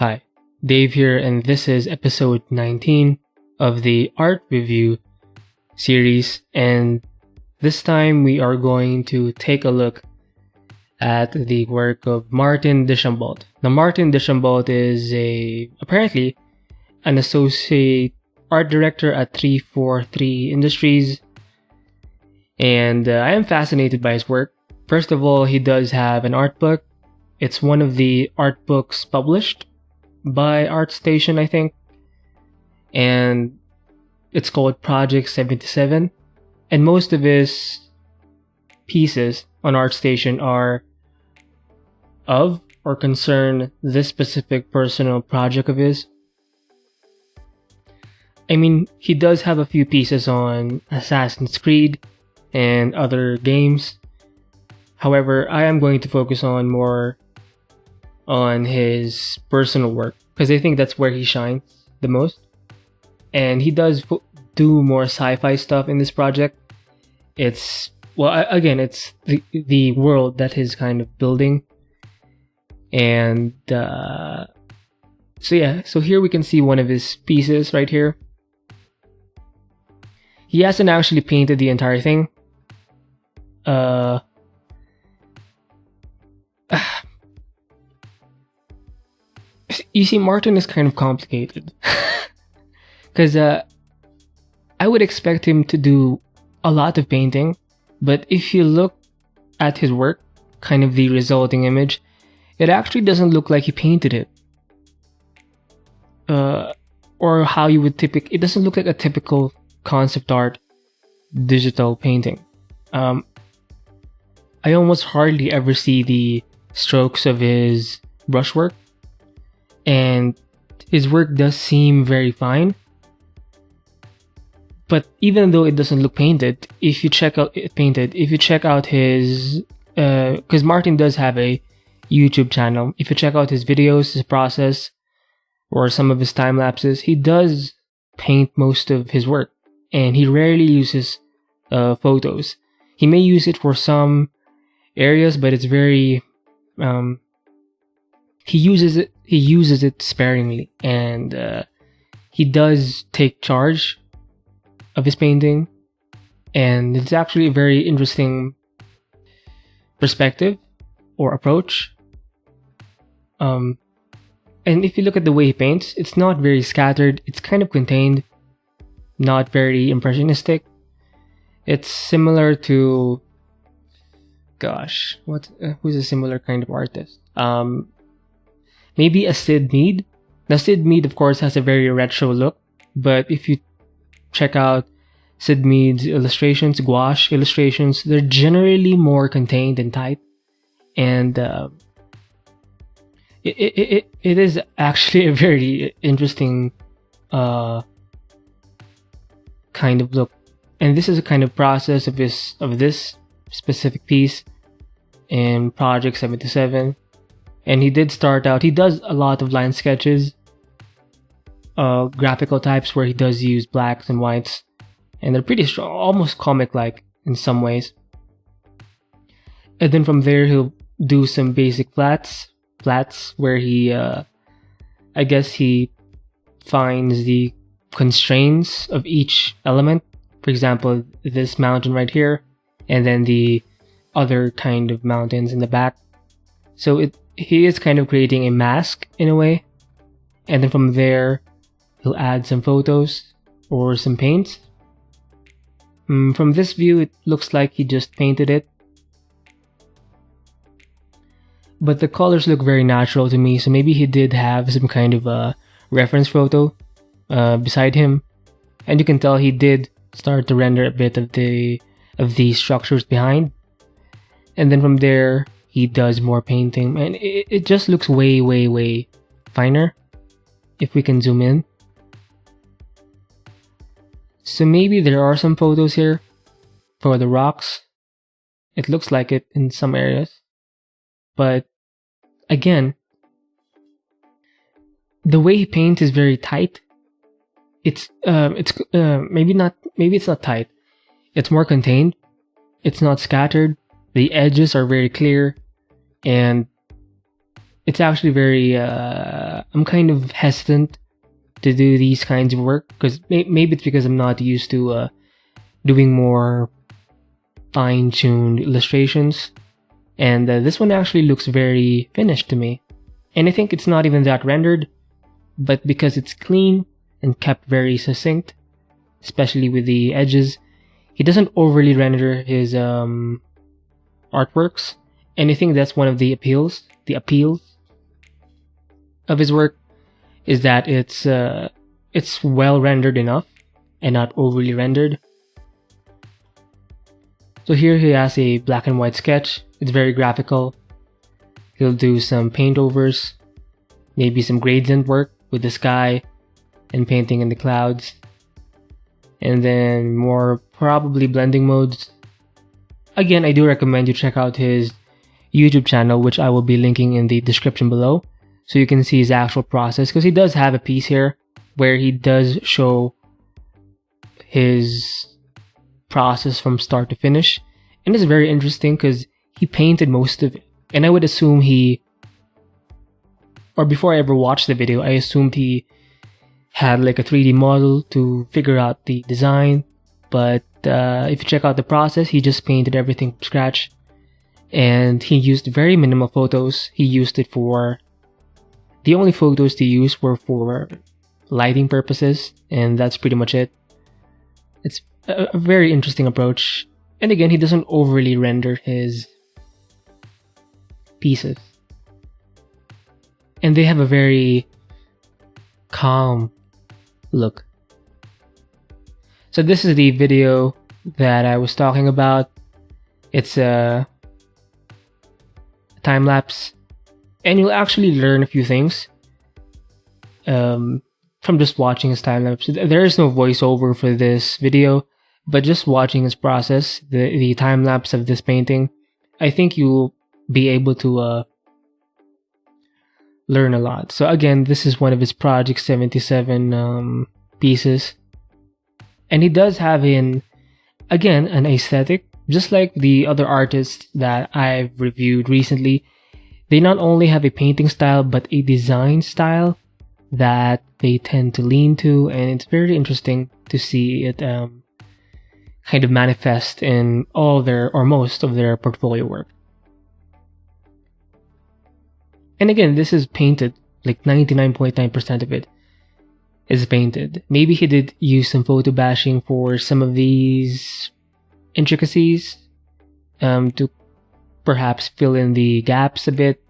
Hi, Dave here, and this is episode 19 of the Art Review series. And this time we are going to take a look at the work of Martin Deschambault. Now, Martin Deschambault is apparently an associate art director at 343 Industries, and I am fascinated by his work. First of all, he does have an art book. It's one of the art books published by ArtStation, I think, and it's called Project 77, and most of his pieces on ArtStation are of or concern this specific personal project of his. I mean, he does have a few pieces on Assassin's Creed and other games. However, I am going to focus on more on his personal work because I think that's where he shines the most. And he does do more sci-fi stuff in this project. It's the world that he's kind of building. And so here we can see one of his pieces right here. He hasn't actually painted the entire thing. You see, Martin is kind of complicated because I would expect him to do a lot of painting, but if you look at his work, kind of the resulting image, it actually doesn't look like he painted it, or how you would it doesn't look like a typical concept art digital painting. I almost hardly ever see the strokes of his brushwork, and his work does seem very fine. But even though it doesn't look painted, if you check out his, because Martin does have a YouTube channel. If you check out his videos, his process, or some of his time lapses, he does paint most of his work, and he rarely uses photos. He may use it for some areas, but it's very he uses it sparingly, and he does take charge of his painting, and it's actually a very interesting perspective or approach. And if you look at the way he paints, it's not very scattered, it's kind of contained, not very impressionistic. It's similar to who's a similar kind of artist? Maybe a Sid Mead. Now, Sid Mead, of course, has a very retro look, but if you check out Sid Mead's illustrations, gouache illustrations, they're generally more contained and tight, and it is actually a very interesting kind of look. And this is a kind of process of this specific piece in Project 77. And he did start out, he does a lot of line sketches, graphical types where he does use blacks and whites, and they're pretty strong, almost comic-like in some ways. And then from there, he'll do some basic flats where he, I guess he finds the constraints of each element. For example, this mountain right here, and then the other kind of mountains in the back. So he is kind of creating a mask in a way, and then from there he'll add some photos or some paints. From this view, it looks like he just painted it, but the colors look very natural to me, so maybe he did have some kind of a reference photo beside him, and you can tell he did start to render a bit of the structures behind, and then from there he does more painting, and it just looks way finer if we can zoom in. So maybe there are some photos here for the rocks. It looks like it in some areas, but again, the way he paints is very tight. Maybe it's not tight. It's more contained. It's not scattered. The edges are very clear, and it's actually very, I'm kind of hesitant to do these kinds of work, because maybe it's because I'm not used to doing more fine-tuned illustrations. And this one actually looks very finished to me. And I think it's not even that rendered, but because it's clean and kept very succinct, especially with the edges, he doesn't overly render his artworks. And I think that's one of the appeals of his work, is that it's well rendered enough and not overly rendered. So here he has a black and white sketch. It's very graphical. He'll do some paint overs, maybe some gradient work with the sky and painting in the clouds, and then more probably blending modes. Again, I do recommend you check out his YouTube channel, which I will be linking in the description below, so you can see his actual process, because he does have a piece here where he does show his process from start to finish. And it's very interesting because he painted most of it. And I would assume or before I ever watched the video, I assumed he had like a 3D model to figure out the design. But if you check out the process, he just painted everything from scratch. And he used very minimal photos. He used it for... The only photos to use were for lighting purposes, and that's pretty much it. It's a very interesting approach. And again, he doesn't overly render his pieces. And they have a very calm look. So this is the video that I was talking about. It's a time lapse, and you'll actually learn a few things from just watching his time lapse. There is no voiceover for this video, but just watching his process, the time lapse of this painting, I think you'll be able to learn a lot. So again, this is one of his Project 77 pieces, and he does have an aesthetic, just like the other artists that I've reviewed recently. They not only have a painting style, but a design style that they tend to lean to, and it's very interesting to see it kind of manifest in all their, or most of their portfolio work. And again, this is painted, like 99.9% of it is painted. Maybe he did use some photo bashing for some of these intricacies to perhaps fill in the gaps a bit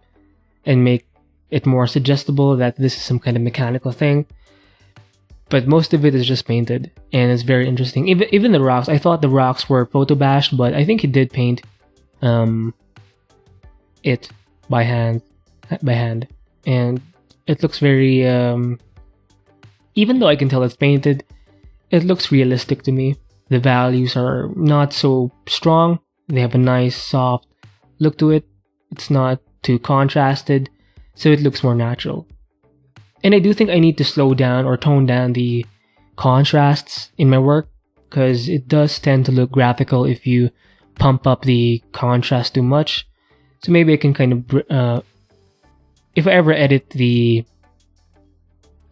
and make it more suggestible that this is some kind of mechanical thing. But most of it is just painted, and it's very interesting. Even the rocks, I thought the rocks were photo bashed, but I think he did paint it by hand, and it looks very even though I can tell it's painted, it looks realistic to me. The values are not so strong. They have a nice soft look to it. It's not too contrasted, so it looks more natural. And I do think I need to slow down or tone down the contrasts in my work, because it does tend to look graphical if you pump up the contrast too much. So maybe I can kind of, if I ever edit the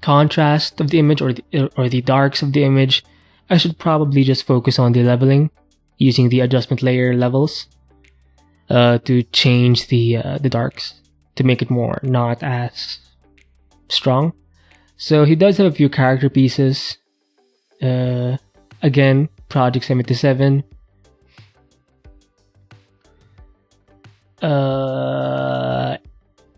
contrast of the image or the darks of the image, I should probably just focus on the leveling using the adjustment layer levels to change the darks to make it more not as strong. So he does have a few character pieces. Again, Project 77. And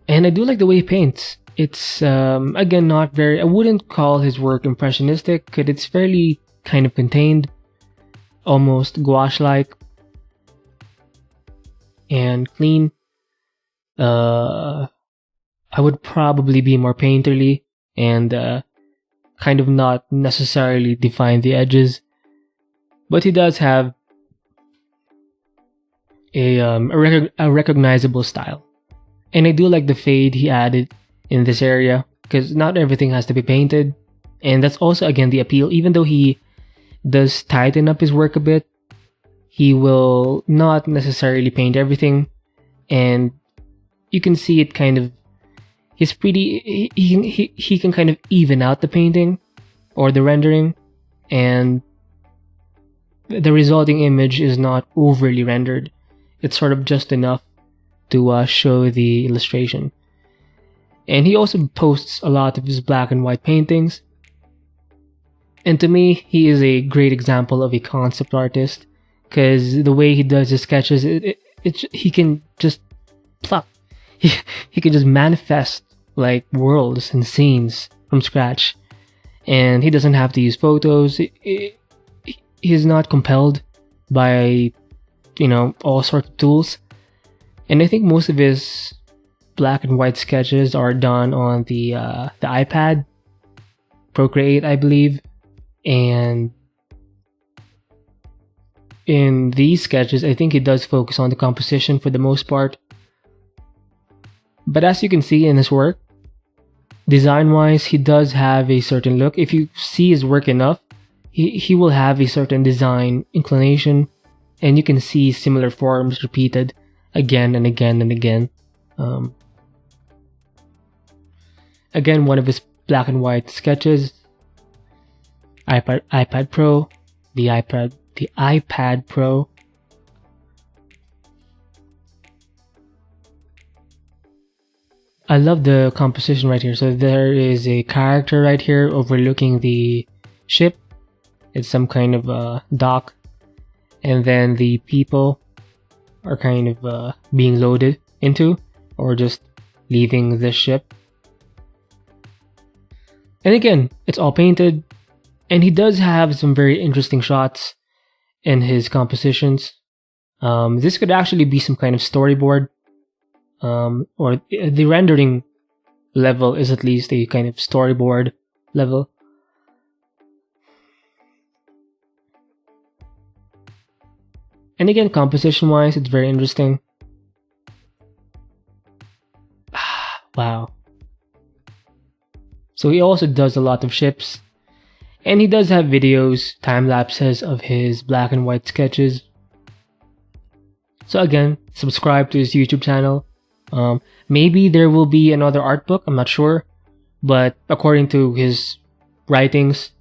I do like the way he paints. It's again not very, I wouldn't call his work impressionistic, because it's fairly kind of contained, almost gouache-like and clean. I would probably be more painterly and kind of not necessarily define the edges, but he does have a recognizable style. And I do like the fade he added in this area, because not everything has to be painted, and that's also again the appeal. Even though he does tighten up his work a bit, he will not necessarily paint everything, and you can see it kind of he's pretty, he can kind of even out the painting or the rendering, and the resulting image is not overly rendered. It's sort of just enough to show the illustration. And he also posts a lot of his black and white paintings. And to me, he is a great example of a concept artist, because the way he does his sketches, he can just plop. He can just manifest like worlds and scenes from scratch, and he doesn't have to use photos. He's not compelled by, all sorts of tools. And I think most of his black and white sketches are done on the iPad, Procreate, I believe. And in these sketches, I think he does focus on the composition for the most part. But as you can see in his work, design-wise, he does have a certain look. If you see his work enough, he will have a certain design inclination, and you can see similar forms repeated again and again and again. Again, one of his black and white sketches, iPad Pro, the iPad Pro. I love the composition right here. So there is a character right here overlooking the ship. It's some kind of dock, and then the people are kind of being loaded into, or just leaving the ship. And again, it's all painted, and he does have some very interesting shots in his compositions. This could actually be some kind of storyboard, or the rendering level is at least a kind of storyboard level. And again, composition-wise, it's very interesting. Wow. So he also does a lot of ships. And he does have videos, time-lapses of his black and white sketches. So again, subscribe to his YouTube channel. Maybe there will be another art book, I'm not sure. But according to his writings,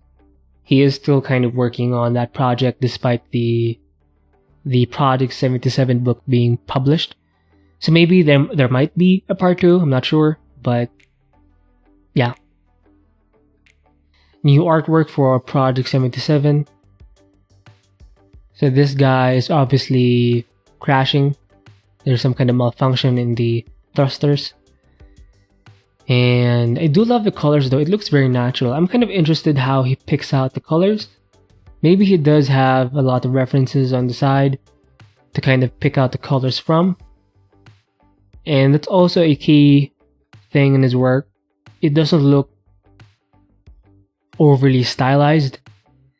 he is still kind of working on that project despite the Project 77 book being published. So maybe there might be a part 2, I'm not sure. But yeah. New artwork for Project 77. So this guy is obviously crashing. There's some kind of malfunction in the thrusters. And I do love the colors though. It looks very natural. I'm kind of interested how he picks out the colors. Maybe he does have a lot of references on the side to kind of pick out the colors from. And that's also a key thing in his work. It doesn't look overly stylized.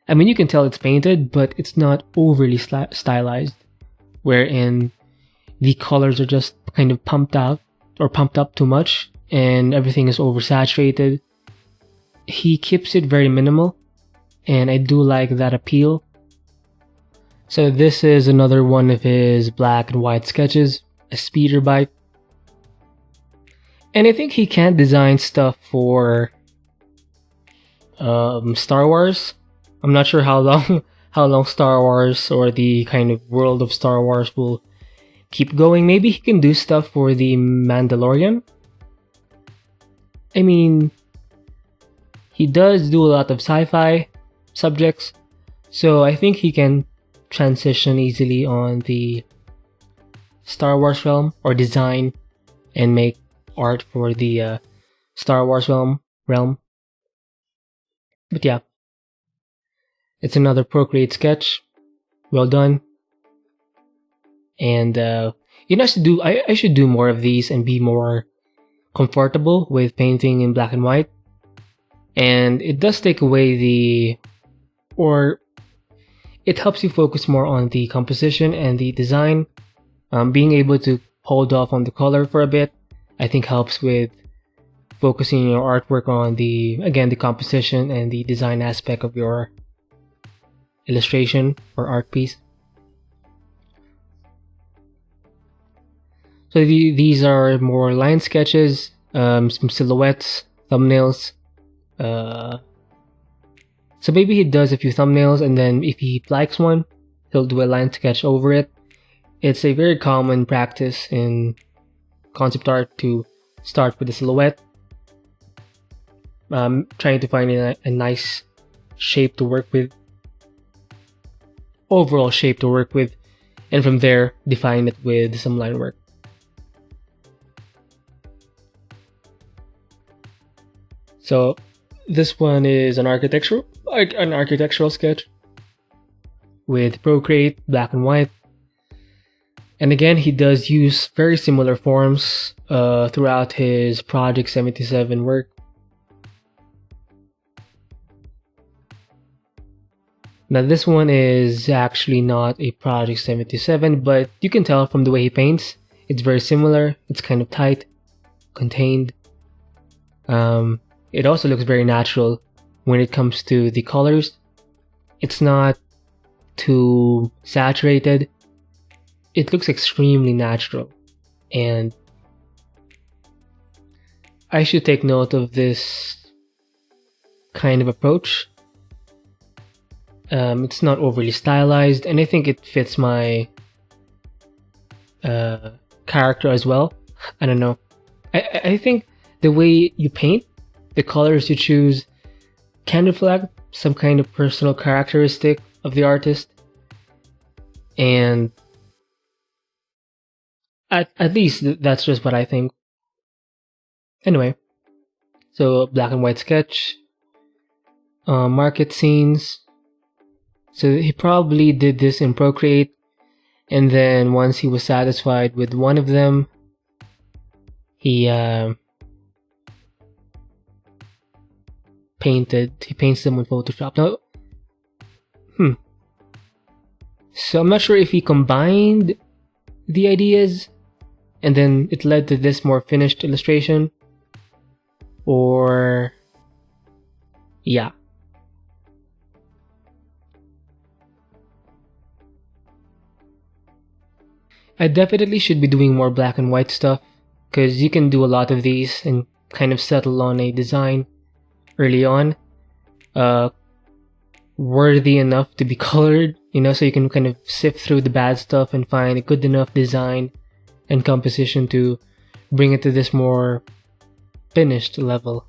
I mean, you can tell it's painted, but it's not overly stylized, wherein the colors are just kind of pumped out or pumped up too much and everything is oversaturated. He keeps it very minimal, and I do like that appeal. So this is another one of his black and white sketches, a speeder bike. And I think he can design stuff for Star Wars. I'm not sure how long Star Wars or the kind of world of Star Wars will keep going. Maybe he can do stuff for the Mandalorian. I mean, he does do a lot of sci-fi subjects, so I think he can transition easily on the Star Wars realm, or design and make art for the Star Wars realm. But yeah, it's another Procreate sketch. Well done. And I should do more of these and be more comfortable with painting in black and white. And it does take away it helps you focus more on the composition and the design. Being able to hold off on the color for a bit, I think helps with focusing your artwork on the composition and the design aspect of your illustration or art piece. So these are more line sketches. some silhouettes, thumbnails. So maybe he does a few thumbnails, and then if he likes one, he'll do a line sketch over it. It's a very common practice in concept art to start with a silhouette, trying to find a nice shape to work with, overall shape to work with, and from there define it with some line work. So this one is an architectural sketch with Procreate, black and white. And again, he does use very similar forms throughout his Project 77 work. Now this one is actually not a Project 77, but you can tell from the way he paints, it's very similar. It's kind of tight, contained. It also looks very natural when it comes to the colors. It's not too saturated. It looks extremely natural, and I should take note of this kind of approach. It's not overly stylized, and I think it fits my character as well. I don't know. I think the way you paint, the colors you choose, can reflect some kind of personal characteristic of the artist. And at least that's just what I think. Anyway, so black and white sketch, market scenes. So he probably did this in Procreate, and then once he was satisfied with one of them, he paints them with Photoshop. Now, so I'm not sure if he combined the ideas and then it led to this more finished illustration, or yeah. I definitely should be doing more black and white stuff, because you can do a lot of these and kind of settle on a design early on, worthy enough to be colored, so you can kind of sift through the bad stuff and find a good enough design and composition to bring it to this more finished level.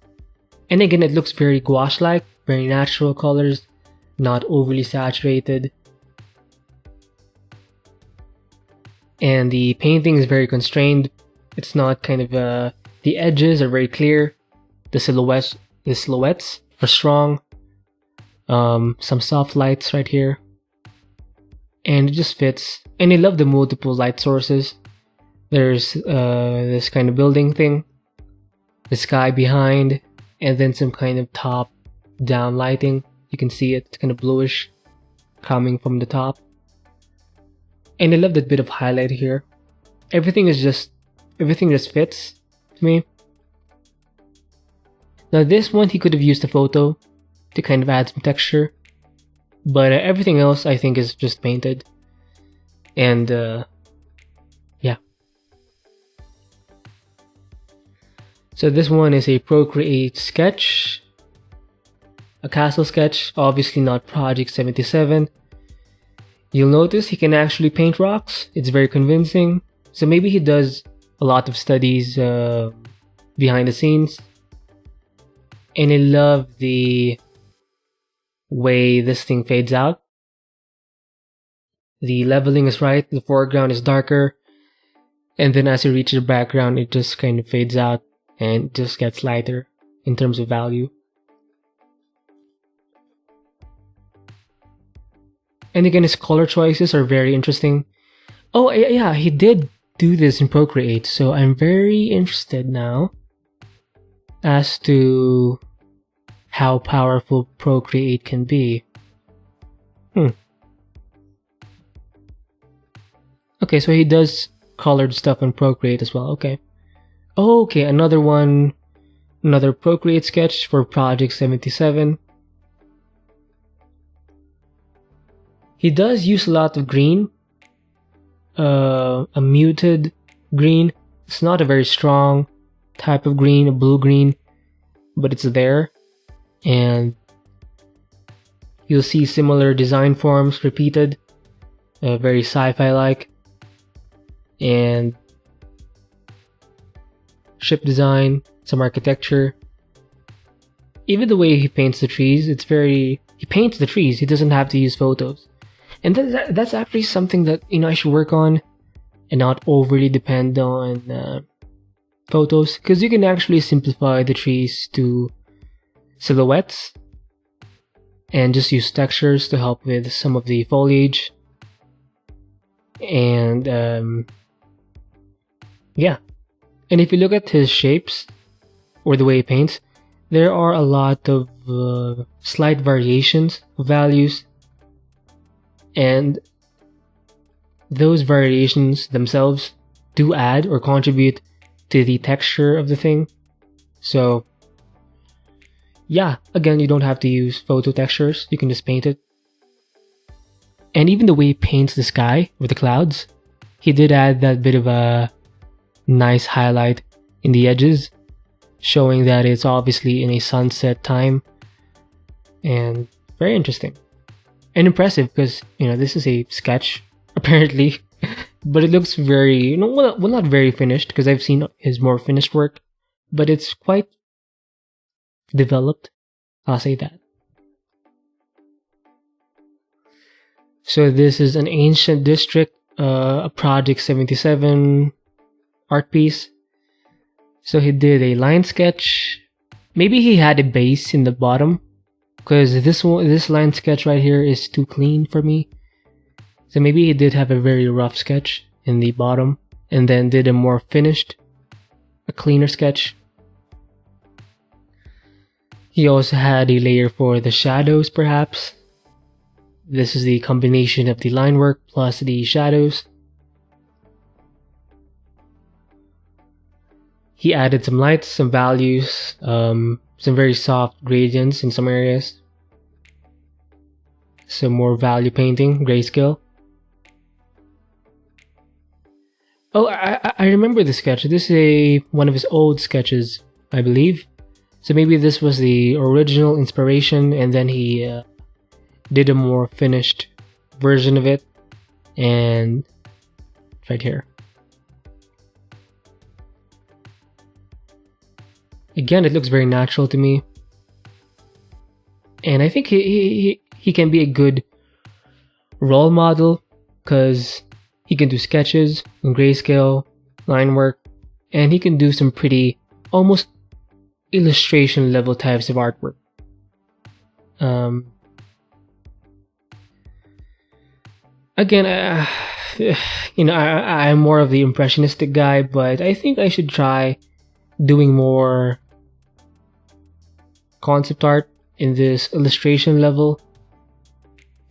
And again, it looks very gouache-like, very natural colors, not overly saturated. And the painting is very constrained. It's not kind of, the edges are very clear. The silhouettes are strong. Some soft lights right here. And it just fits. And I love the multiple light sources. There's this kind of building thing, the sky behind, and then some kind of top down lighting. You can see it, it's kind of bluish coming from the top. And I love that bit of highlight here. Everything just fits to me. Now this one, he could have used a photo to kind of add some texture, but everything else I think is just painted. And yeah. So this one is a Procreate sketch, a castle sketch, obviously not Project 77. You'll notice he can actually paint rocks. It's very convincing. So maybe he does a lot of studies behind the scenes. And I love the way this thing fades out. The leveling is right, the foreground is darker, and then as you reach the background, it just kind of fades out and just gets lighter in terms of value. And again, his color choices are very interesting. Oh yeah, he did do this in Procreate, so I'm very interested now as to how powerful Procreate can be. Okay, so he does colored stuff in Procreate as well. Okay. Okay, another Procreate sketch for Project 77. He does use a lot of green, a muted green. It's not a very strong type of green, a blue-green, but it's there. And you'll see similar design forms repeated, very sci-fi-like. And ship design, some architecture. Even the way he paints the trees, he paints the trees, he doesn't have to use photos. And that's actually something that, I should work on and not overly depend on photos, because you can actually simplify the trees to silhouettes and just use textures to help with some of the foliage. And yeah. And if you look at his shapes or the way he paints, there are a lot of slight variations of values, and those variations themselves do add or contribute to the texture of the thing. So yeah, again, you don't have to use photo textures, you can just paint it. And even the way he paints the sky with the clouds, he did add that bit of a nice highlight in the edges, showing that it's obviously in a sunset time. And very interesting and impressive, because this is a sketch apparently, but it looks very well, not very finished, because I've seen his more finished work, but it's quite developed, I'll say that. So this is an ancient district, a Project 77 art piece. So he did a line sketch. Maybe he had a base in the bottom, because this line sketch right here is too clean for me. So maybe he did have a very rough sketch in the bottom, and then did a more finished, a cleaner sketch. He also had a layer for the shadows, perhaps. This is the combination of the line work plus the shadows. He added some lights, some values, some very soft gradients in some areas. Some more value painting, grayscale. Oh, I remember the sketch. This is one of his old sketches, I believe. So maybe this was the original inspiration, and then he did a more finished version of it. And it's right here. Again, it looks very natural to me. And I think he can be a good role model, because he can do sketches in grayscale, line work, and he can do some pretty almost illustration level types of artwork. Again, I'm more of the impressionistic guy, but I think I should try doing more concept art in this illustration level.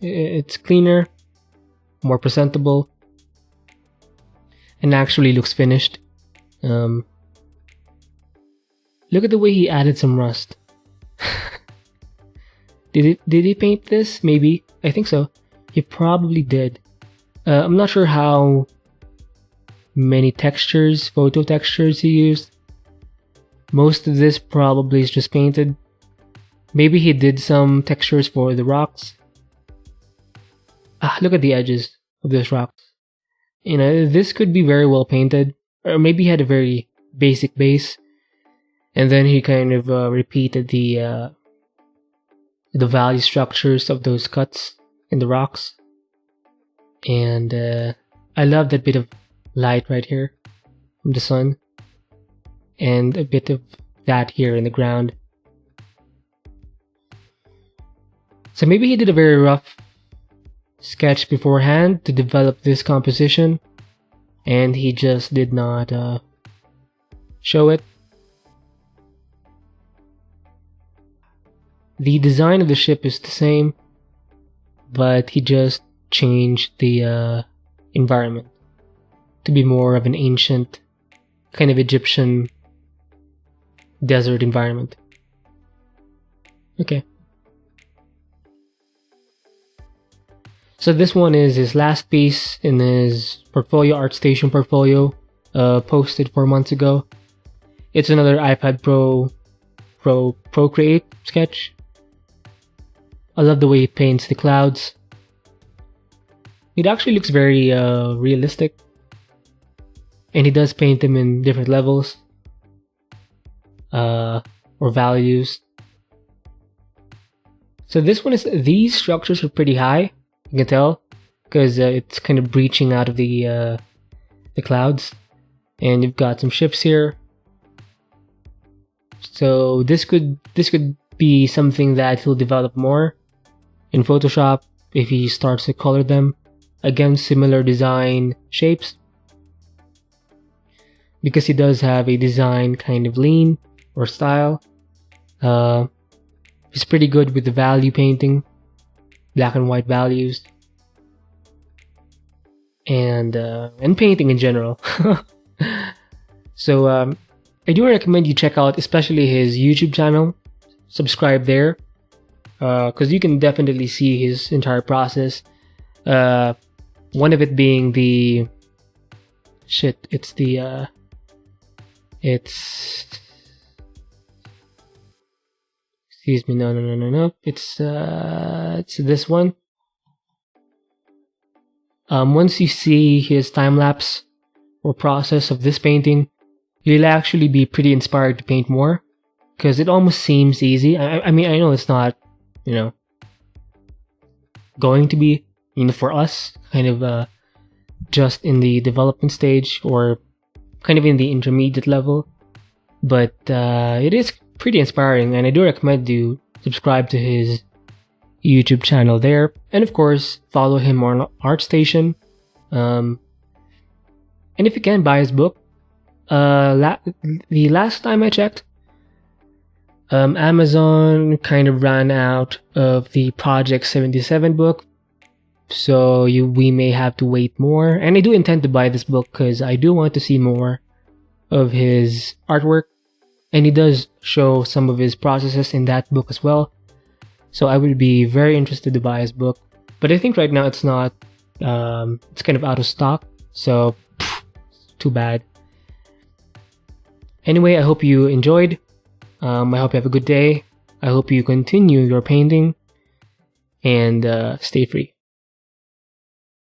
It's cleaner, more presentable, and actually looks finished. Look at the way he added some rust. Did he paint this? Maybe. I think so. He probably did. I'm not sure how many textures, photo textures he used. Most of this probably is just painted. Maybe he did some textures for the rocks. Look at the edges of those rocks. This could be very well painted. Or maybe he had a very basic base, and then he kind of repeated the value structures of those cuts in the rocks. And I love that bit of light right here from the sun, and a bit of that here in the ground. So maybe he did a very rough sketch beforehand to develop this composition, and he just did not show it. The design of the ship is the same, but he just changed the environment to be more of an ancient, kind of Egyptian desert environment. Okay. So this one is his last piece in his portfolio, ArtStation portfolio, posted 4 months ago. It's another iPad Pro Procreate sketch. I love the way he paints the clouds. It actually looks very realistic. And he does paint them in different levels or values. So these structures are pretty high. You can tell because it's kind of breaching out of the clouds, and you've got some ships here. So this could be something that he'll develop more in Photoshop if he starts to color them. Again, similar design shapes, because he does have a design kind of lean or style. He's pretty good with the value painting, black and white values, and painting in general. So I do recommend you check out especially his YouTube channel. Subscribe there, because you can definitely see his entire process. One of it being the excuse me, no. It's this one. Once you see his time lapse or process of this painting, you'll actually be pretty inspired to paint more, because it almost seems easy. I mean, I know it's not, going to be, for us, kind of just in the development stage or kind of in the intermediate level, but it is pretty inspiring, and I do recommend you subscribe to his YouTube channel there, and of course follow him on ArtStation, and if you can, buy his book. The last time I checked, Amazon kind of ran out of the Project 77 book, so we may have to wait more. And I do intend to buy this book because I do want to see more of his artwork, and he does show some of his processes in that book as well. So I would be very interested to buy his book, but I think right now it's not. It's kind of out of stock, so too bad. Anyway, I hope you enjoyed. I hope you have a good day. I hope you continue your painting, and stay free.